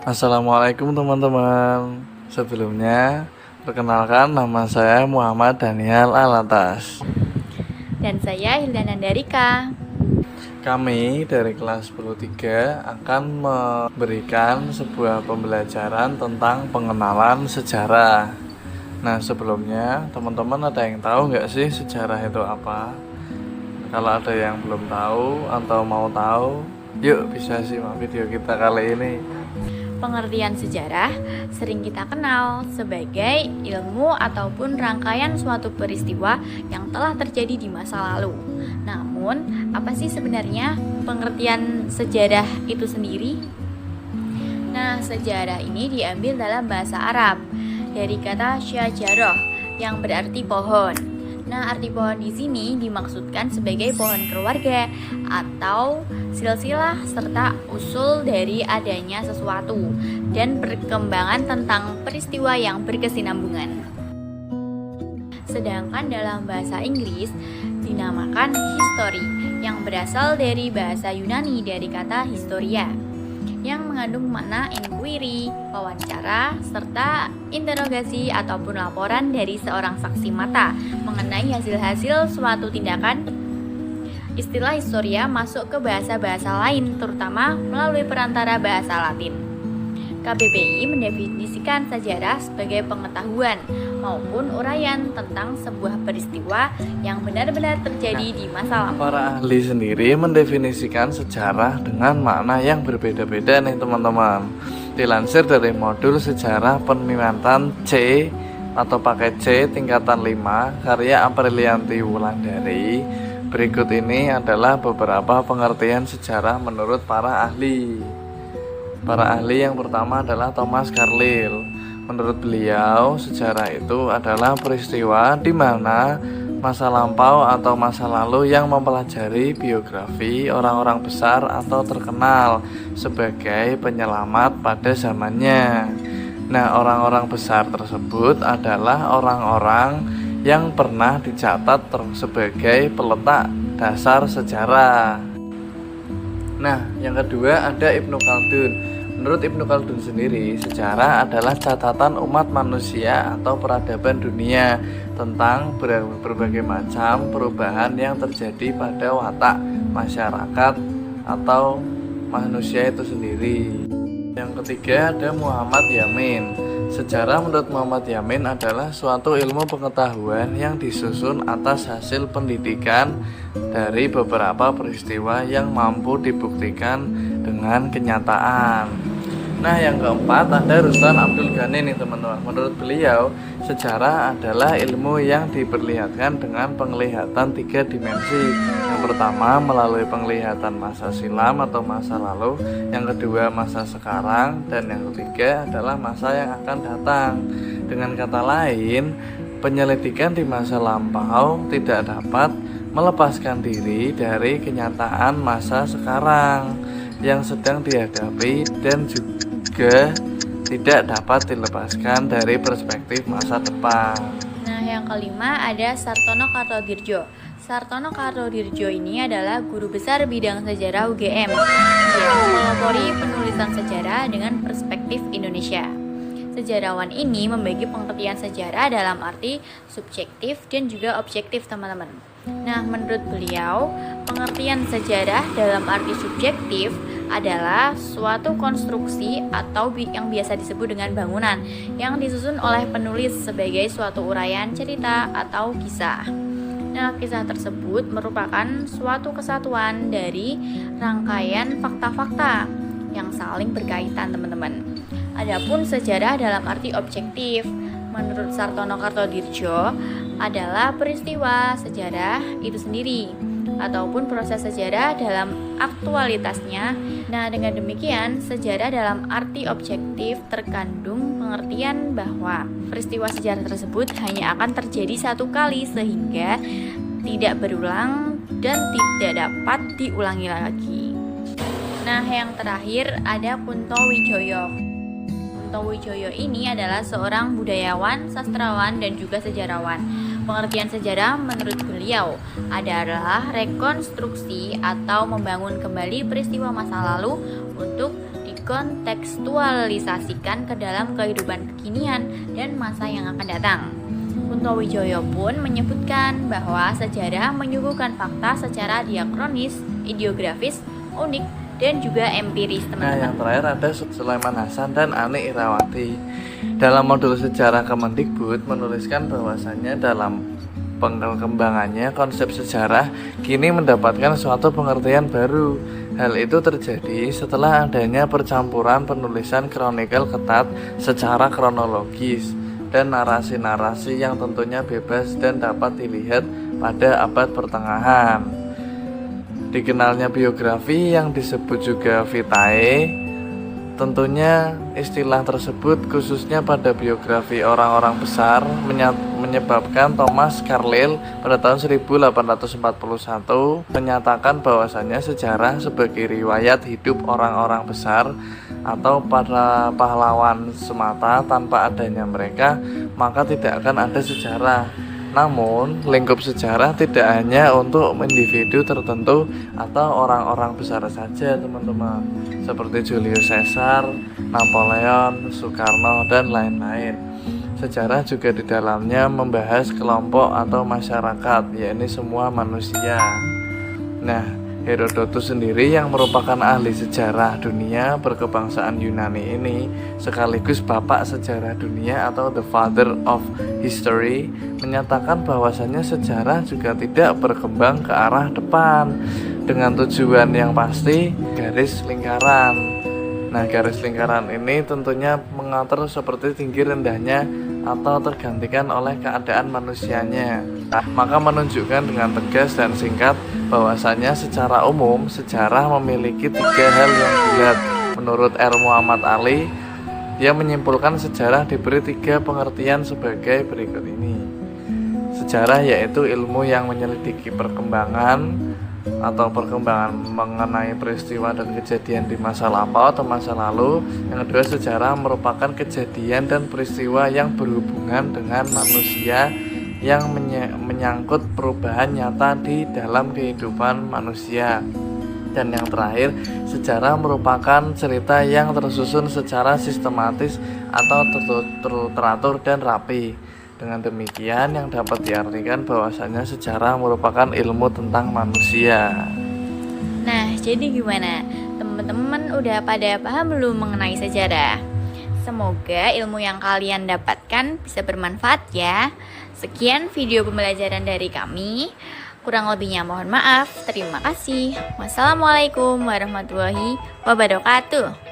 Assalamualaikum teman-teman. Sebelumnya, perkenalkan nama saya Muhammad Daniel Alatas. Dan saya Hildana Darika. Kami dari kelas 10-3 akan memberikan sebuah pembelajaran tentang pengenalan sejarah. Nah, sebelumnya teman-teman ada yang tahu nggak sih sejarah itu apa? Kalau ada yang belum tahu atau mau tahu, yuk bisa simak video kita kali ini. Pengertian sejarah sering kita kenal sebagai ilmu ataupun rangkaian suatu peristiwa yang telah terjadi di masa lalu. Namun, apa sih sebenarnya pengertian sejarah itu sendiri? Nah, sejarah ini diambil dalam bahasa Arab dari kata syajarah yang berarti pohon. Nah, arti pohon di sini dimaksudkan sebagai pohon keluarga atau silsilah serta usul dari adanya sesuatu dan perkembangan tentang peristiwa yang berkesinambungan. Sedangkan dalam bahasa Inggris dinamakan history yang berasal dari bahasa Yunani dari kata historia yang mengandung makna inquiry, wawancara, serta interogasi ataupun laporan dari seorang saksi mata mengenai hasil-hasil suatu tindakan. Istilah historia masuk ke bahasa-bahasa lain, terutama melalui perantara bahasa Latin. KBBI mendefinisikan sejarah sebagai pengetahuan maupun uraian tentang sebuah peristiwa yang benar-benar terjadi di masa lalu. Para ahli sendiri mendefinisikan sejarah dengan makna yang berbeda-beda nih teman-teman. Dilansir dari modul sejarah peminatan C atau paket C tingkatan 5 karya Aprilianti Wulandari. Berikut ini adalah beberapa pengertian sejarah menurut para ahli. Para ahli yang pertama adalah Thomas Carlyle. Menurut beliau, sejarah itu adalah peristiwa di mana masa lampau atau masa lalu yang mempelajari biografi orang-orang besar atau terkenal sebagai penyelamat pada zamannya. Nah, orang-orang besar tersebut adalah orang-orang yang pernah dicatat sebagai peletak dasar sejarah. Nah, yang kedua ada Ibnu Khaldun. Menurut Ibnu Khaldun sendiri, sejarah adalah catatan umat manusia atau peradaban dunia tentang berbagai macam perubahan yang terjadi pada watak masyarakat atau manusia itu sendiri. Yang ketiga ada Muhammad Yamin. Sejarah menurut Muhammad Yamin adalah suatu ilmu pengetahuan yang disusun atas hasil pendidikan dari beberapa peristiwa yang mampu dibuktikan dengan kenyataan. Nah, yang keempat ada Ruslan Abdul Ghani nih teman-teman. Menurut beliau, sejarah adalah ilmu yang diperlihatkan dengan penglihatan 3 dimensi. Yang pertama melalui penglihatan masa silam atau masa lalu, yang kedua masa sekarang, dan yang ketiga adalah masa yang akan datang. Dengan kata lain, penyelidikan di masa lampau tidak dapat melepaskan diri dari kenyataan masa sekarang yang sedang dihadapi dan juga tidak dapat dilepaskan dari perspektif masa depan. Nah, yang kelima ada Sartono Kartodirjo. Sartono Kartodirjo ini adalah guru besar bidang sejarah UGM yang melopori penulisan sejarah dengan perspektif Indonesia. Sejarawan ini membagi pengertian sejarah dalam arti subjektif dan juga objektif, teman-teman. Nah, menurut beliau, pengertian sejarah dalam arti subjektif adalah suatu konstruksi atau yang biasa disebut dengan bangunan yang disusun oleh penulis sebagai suatu uraian cerita atau kisah. Nah, kisah tersebut merupakan suatu kesatuan dari rangkaian fakta-fakta yang saling berkaitan, teman-teman. Adapun sejarah dalam arti objektif, menurut Sartono Kartodirjo adalah peristiwa sejarah itu sendiri ataupun proses sejarah dalam aktualitasnya. Nah, dengan demikian, sejarah dalam arti objektif terkandung pengertian bahwa peristiwa sejarah tersebut hanya akan terjadi satu kali sehingga tidak berulang dan tidak dapat diulangi lagi. Nah, yang terakhir ada Kunto Wijoyo. Kunto Wijoyo ini adalah seorang budayawan, sastrawan, dan juga sejarawan. Pengertian sejarah menurut beliau adalah rekonstruksi atau membangun kembali peristiwa masa lalu untuk dikontekstualisasikan ke dalam kehidupan kekinian dan masa yang akan datang. Kunto Wijoyo pun menyebutkan bahwa sejarah menyuguhkan fakta secara diakronis, ideografis, unik, dan juga empiris, Nah, teman-teman. yang terakhir ada Sulaiman Hasan dan Ani Irawati. Dalam modul sejarah Kemendikbud menuliskan bahwasannya dalam perkembangannya konsep sejarah kini mendapatkan suatu pengertian baru. Hal itu terjadi setelah adanya percampuran penulisan kronikel ketat secara kronologis dan narasi-narasi yang tentunya bebas dan dapat dilihat pada abad pertengahan. Dikenalnya biografi yang disebut juga vitae. Tentunya istilah tersebut khususnya pada biografi orang-orang besar menyebabkan Thomas Carlyle pada tahun 1841 menyatakan bahwasannya sejarah sebagai riwayat hidup orang-orang besar atau para pahlawan semata. Tanpa adanya mereka maka tidak akan ada sejarah. Namun, lingkup sejarah tidak hanya untuk individu tertentu atau orang-orang besar saja, teman-teman. Seperti Julius Caesar, Napoleon, Soekarno, dan lain-lain. Sejarah juga di dalamnya membahas kelompok atau masyarakat, yakni semua manusia. Nah, Herodotus sendiri yang merupakan ahli sejarah dunia berkebangsaan Yunani ini sekaligus bapak sejarah dunia atau the father of history menyatakan bahwasannya sejarah juga tidak berkembang ke arah depan dengan tujuan yang pasti garis lingkaran. Nah, garis lingkaran ini tentunya mengatur seperti tinggi rendahnya atau tergantikan oleh keadaan manusianya. Maka menunjukkan dengan tegas dan singkat bahwasanya secara umum sejarah memiliki 3 hal yang bulat. Menurut R. Muhammad Ali, dia menyimpulkan sejarah diberi 3 pengertian sebagai berikut ini. Sejarah yaitu ilmu yang menyelidiki perkembangan atau perkembangan mengenai peristiwa dan kejadian di masa lampau atau masa lalu. Yang kedua, sejarah merupakan kejadian dan peristiwa yang berhubungan dengan manusia yang menyangkut perubahan nyata di dalam kehidupan manusia. Dan yang terakhir, sejarah merupakan cerita yang tersusun secara sistematis atau teratur dan rapi. Dengan demikian yang dapat diartikan bahwasanya sejarah merupakan ilmu tentang manusia. Nah, jadi gimana? Teman-teman udah pada paham belum mengenai sejarah? Semoga ilmu yang kalian dapatkan bisa bermanfaat ya. Sekian video pembelajaran dari kami. Kurang lebihnya mohon maaf. Terima kasih. Wassalamualaikum warahmatullahi wabarakatuh.